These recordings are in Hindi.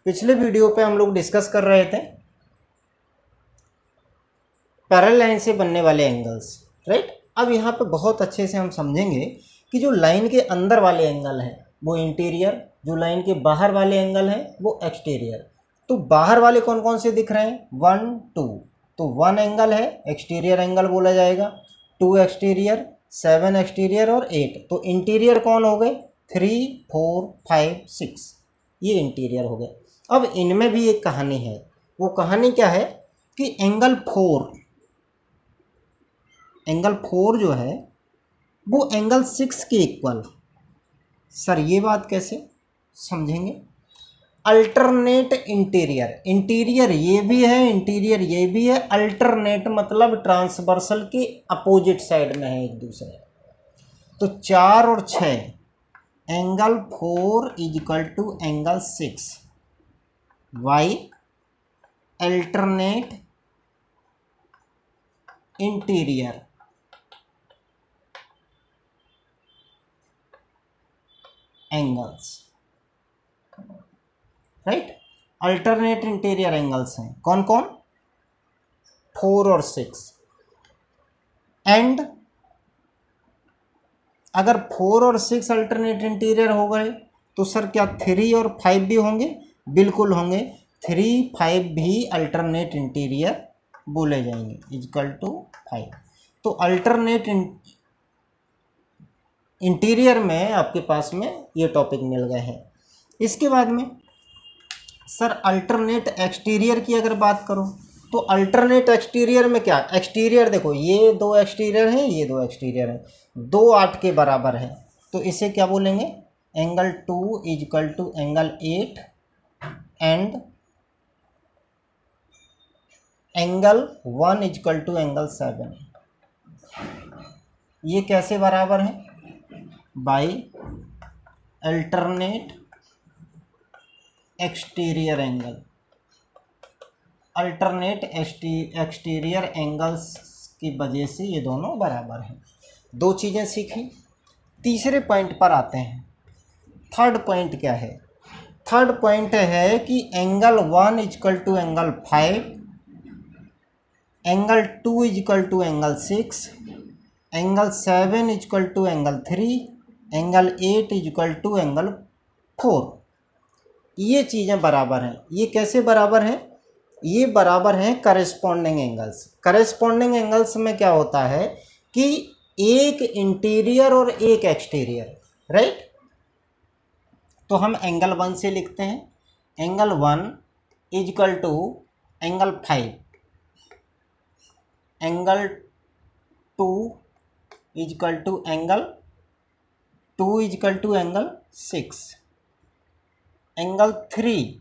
पिछले वीडियो पे हम लोग डिस्कस कर रहे थे पैरेलल लाइन से बनने वाले एंगल्स, राइट। अब यहाँ पे बहुत अच्छे से हम समझेंगे कि जो लाइन के अंदर वाले एंगल हैं वो इंटीरियर, जो लाइन के बाहर वाले एंगल हैं वो एक्सटीरियर। तो बाहर वाले कौन कौन से दिख रहे हैं? 1 2, तो 1 एंगल है, एक्सटीरियर एंगल बोला जाएगा। 2 एक्सटीरियर, 7 एक्सटीरियर और 8, तो इंटीरियर कौन हो गए? 3 4 5 6, ये इंटीरियर हो गए। अब इनमें भी एक कहानी है। वो कहानी क्या है कि एंगल 4 जो है वो एंगल 6 के इक्वल। सर ये बात कैसे समझेंगे? अल्टरनेट इंटीरियर, इंटीरियर ये भी है, इंटीरियर ये भी है, अल्टरनेट मतलब ट्रांसवर्सल के अपोजिट साइड में है एक दूसरे। तो 4 और 6, angle 4 equal to angle 6 by alternate interior angles, right. Alternate interior angles हैं कौन कौन? 4 और 6। एंड अगर 4 और 6 अल्टरनेट इंटीरियर हो गए तो सर क्या 3 और 5 भी होंगे? बिल्कुल होंगे। 3 5 भी अल्टरनेट इंटीरियर बोले जाएंगे, इक्वल टू 5। तो अल्टरनेट इंटीरियर में आपके पास में ये टॉपिक मिल गए हैं। इसके बाद में सर अल्टरनेट एक्सटीरियर की अगर बात करो तो अल्टरनेट एक्सटीरियर में क्या? एक्सटीरियर देखो, ये 2 एक्सटीरियर हैं, ये 2 एक्सटीरियर हैं, 2 8 के बराबर है, तो इसे क्या बोलेंगे? Angle 2 equal to angle 8 and angle 1 equal to angle 7। ये कैसे बराबर है? By alternate exterior angle. Alternate exterior angles की वजह से ये दोनों बराबर हैं। 2 चीज़ें सीखी। तीसरे पॉइंट पर आते हैं। थर्ड पॉइंट क्या है? थर्ड पॉइंट है कि angle 1 equal to angle 5, angle 2 equal to angle 6, angle 7 equal to angle 3, angle 8 equal to angle 4। ये चीज़ें बराबर हैं। ये कैसे बराबर हैं? ये बराबर हैं करेस्पॉन्डिंग एंगल्स। करेस्पॉन्डिंग एंगल्स में क्या होता है कि एक इंटीरियर और एक एक्सटीरियर, राइट। तो हम एंगल 1 से लिखते हैं, angle 1 equal to angle 5, angle 2 equal to angle 2 equal to angle 6, angle 3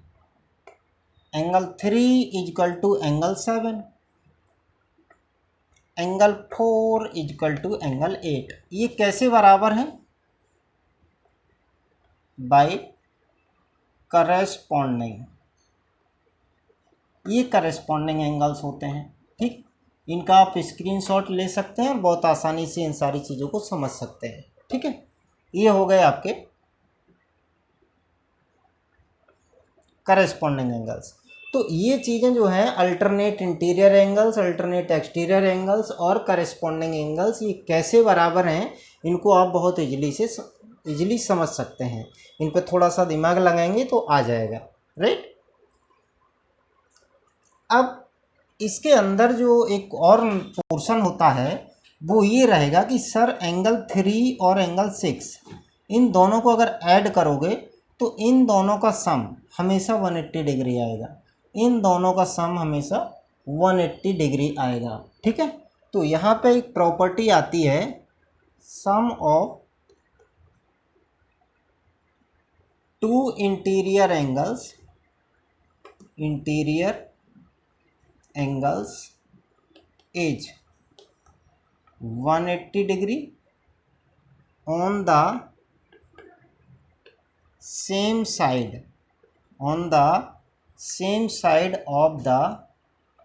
equal to angle 7, angle 4 equal to angle 8। ये कैसे बराबर हैं? By corresponding. ये करेस्पॉन्डिंग एंगल्स होते हैं, ठीक। इनका आप स्क्रीनशॉट ले सकते हैं और बहुत आसानी से इन सारी चीज़ों को समझ सकते हैं, ठीक है। ये हो गए आपके करेस्पॉन्डिंग एंगल्स। तो ये चीज़ें जो हैं alternate interior angles, alternate exterior angles और करेस्पॉन्डिंग एंगल्स, ये कैसे बराबर हैं इनको आप बहुत इजीली समझ सकते हैं। इन पर थोड़ा सा दिमाग लगाएंगे तो आ जाएगा, राइट। अब इसके अंदर जो एक और पोर्शन होता है वो ये रहेगा कि सर एंगल 3 और एंगल 6, इन दोनों को अगर ऐड करोगे तो इन दोनों का सम हमेशा 180 डिग्री आएगा। इन दोनों का सम हमेशा 180 डिग्री आएगा, ठीक है। तो यहाँ पे एक प्रॉपर्टी आती है, sum of two interior angles is 180 degree on the same side of the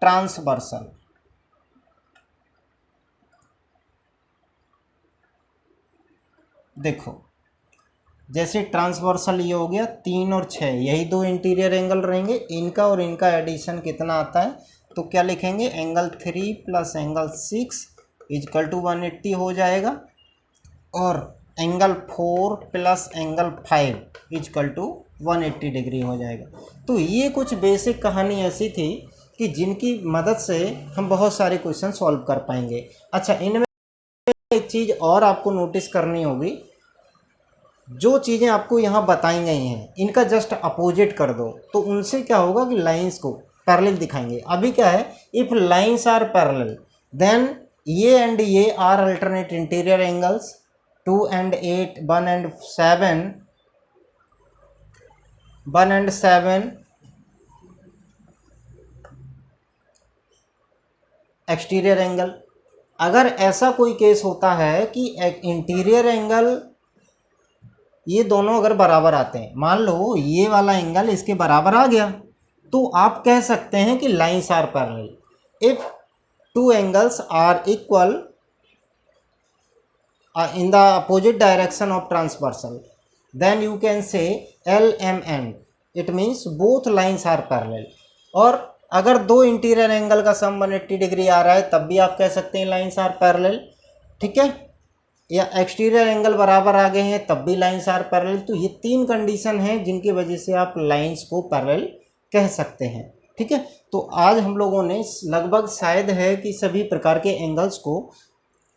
transversal। देखो जैसे ट्रांसवर्सल ये हो गया 3 और 6, यही दो इंटीरियर एंगल रहेंगे, इनका और इनका एडिशन कितना आता है, तो क्या लिखेंगे, angle 3 plus angle 6 equal to 180 हो जाएगा, और angle 4 plus angle 5 equal to 180 degree हो जाएगा। तो ये कुछ बेसिक कहानी ऐसी थी कि जिनकी मदद से हम बहुत सारे क्वेश्चन सॉल्व कर पाएंगे। अच्छा, इनमें एक चीज़ और आपको नोटिस करनी होगी, जो चीज़ें आपको यहाँ बताई गई हैं इनका जस्ट अपोजिट कर दो, तो उनसे क्या होगा कि लाइंस को पैरेलल दिखाएंगे। अभी क्या है, if lines are parallel then ये एंड ये are alternate interior angles, 2 and 8, 1 and 7, 1 and 7 exterior angle. अगर ऐसा कोई केस होता है कि इंटीरियर एंगल ये दोनों अगर बराबर आते हैं, मान लो ये वाला एंगल इसके बराबर आ गया, तो आप कह सकते हैं कि lines are parallel. If two angles are equal in the opposite direction of transversal, then you can say LMN, it means both lines are parallel। और अगर दो इंटीरियर एंगल का सम 180 डिग्री आ रहा है तब भी आप कह सकते हैं लाइंस आर पैरेलल, ठीक है, या एक्सटीरियर एंगल बराबर आ गए हैं तब भी लाइंस आर पैरेलल। तो ये तीन कंडीशन हैं जिनकी वजह से आप लाइंस को पैरेलल कह सकते हैं, ठीक है। तो आज हम लोगों ने लगभग शायद है कि सभी प्रकार के एंगल्स को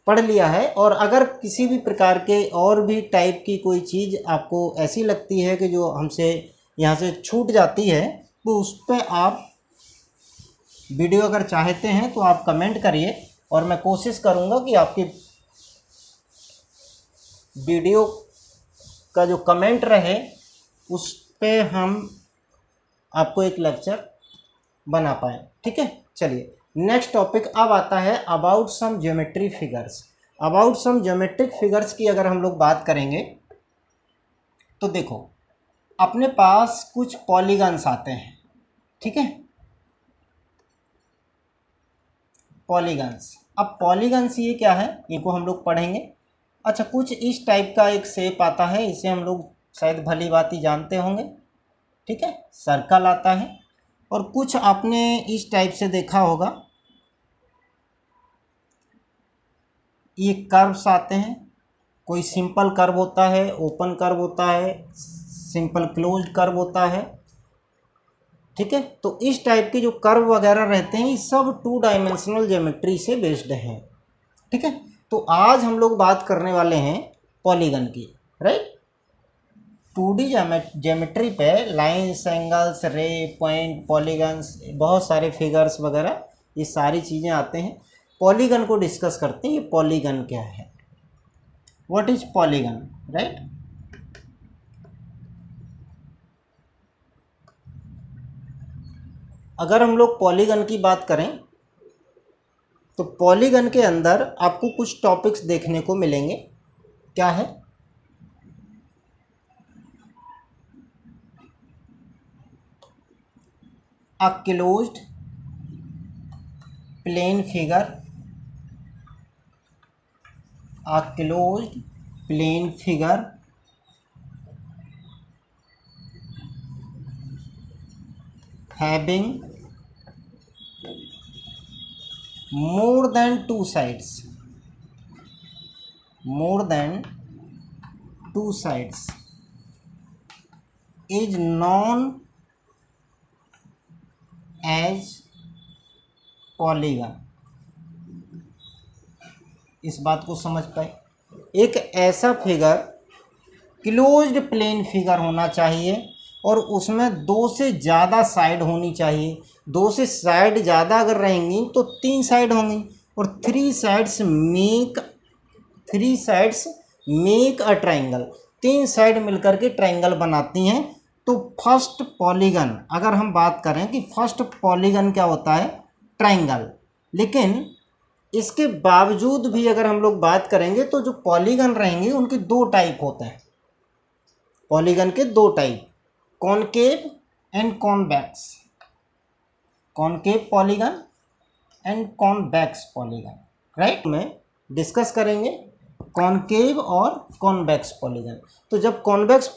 पढ़ लिया है, और अगर किसी भी प्रकार के और भी टाइप की कोई चीज़ आपको ऐसी लगती है कि जो हमसे यहाँ से छूट जाती है, तो उस पर आप वीडियो अगर चाहते हैं तो आप कमेंट करिए, और मैं कोशिश करूँगा कि आपकी वीडियो का जो कमेंट रहे उस पे हम आपको एक लेक्चर बना पाएँ, ठीक है। चलिए नेक्स्ट टॉपिक अब आता है about some geometry figures. About some geometric figures की अगर हम लोग बात करेंगे तो देखो, अपने पास कुछ पॉलीगन्स आते हैं, ठीक है, पॉलीगन्स। अब पॉलीगन्स ये क्या है, इनको हम लोग पढ़ेंगे। अच्छा, कुछ इस टाइप का एक शेप आता है, इसे हम लोग शायद भली भांति जानते होंगे, ठीक है, सर्कल आता है। और कुछ आपने इस टाइप से देखा होगा, ये कर्व्स आते हैं, कोई सिंपल कर्व होता है, ओपन कर्व होता है, सिंपल क्लोज्ड कर्व होता है, ठीक है। तो इस टाइप के जो कर्व वगैरह रहते हैं ये सब 2 डायमेंशनल ज्योमेट्री से बेस्ड हैं, ठीक है। तो आज हम लोग बात करने वाले हैं पॉलीगन की, राइट। 2D ज्योमेट्री पे लाइन्स, एंगल्स, रे, पॉइंट, पॉलीगन्स, बहुत सारे फिगर्स वगैरह ये सारी चीज़ें आते हैं। पॉलीगन को डिस्कस करते हैं, ये पॉलीगन क्या है, व्हाट इज पॉलीगन, राइट। अगर हम लोग पॉलीगन की बात करें तो पॉलीगन के अंदर आपको कुछ टॉपिक्स देखने को मिलेंगे। क्या है, a closed plane figure, a closed plane figure having more than two sides, more than two sides is known as polygon। इस बात को समझ पाए, एक ऐसा फिगर क्लोज्ड प्लेन फिगर होना चाहिए और उसमें 2 से ज़्यादा साइड होनी चाहिए। 2 से साइड ज़्यादा अगर रहेंगी तो 3 साइड होंगी, और 3 sides make a triangle, 3 side मिलकर के ट्राइंगल बनाती हैं। तो फर्स्ट पॉलीगन अगर हम बात करें कि फर्स्ट पॉलीगन क्या होता है, ट्राइंगल। लेकिन इसके बावजूद भी अगर हम लोग बात करेंगे तो जो पॉलीगन रहेंगे उनके 2 टाइप होते हैं। पॉलीगन के 2 type, concave and convex, concave polygon and convex polygon, right. में डिस्कस करेंगे कॉनकेव और कॉन्वेक्स पॉलीगन। तो जब कॉन्वेक्स